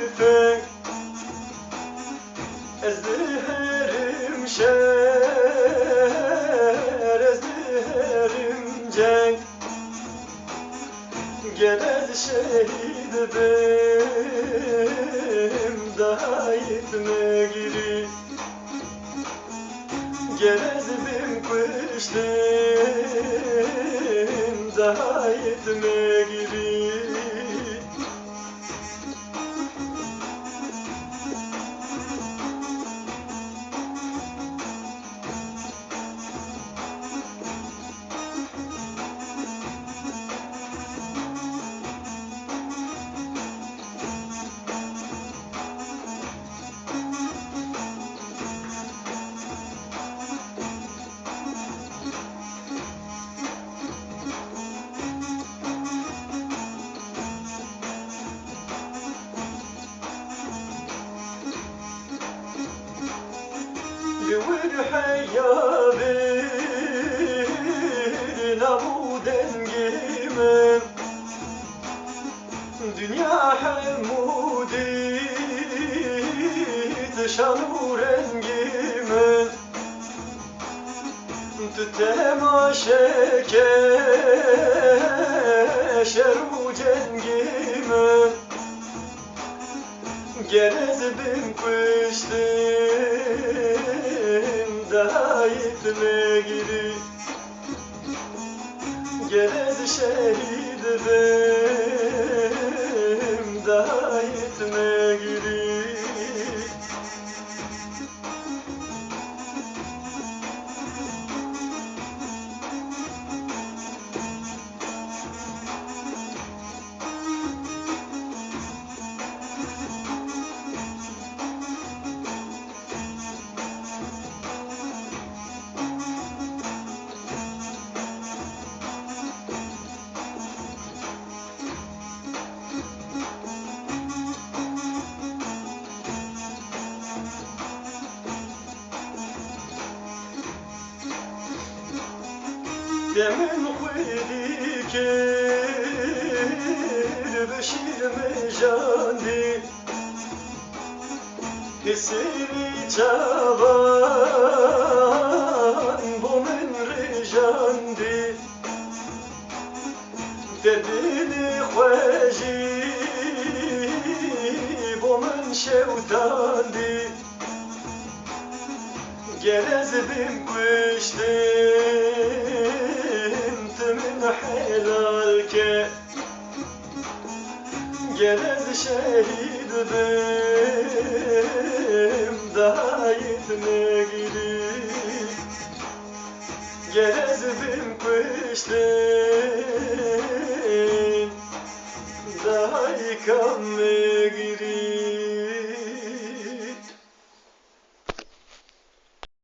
tüfek ezdiherim şer ezdiherim cenk gelez şehit bim daha yetme giri gelez bim kıştım daha yetme giri. Yıvır hayyabir nabu dengime dünya hemudi tışanu rengime tütemaşeke şeru cengime gelez bin kıştım daha yetme giri gelez şehit bim daha yetme giri. Demin khuydi kir beşir mejandi Hissini çavan bu min rejandi Derdini khwaji bu min şevtandi Gelez bim kuştim tümün helalke Gelez şehit bim daha yetme giri Gelez bim kuştim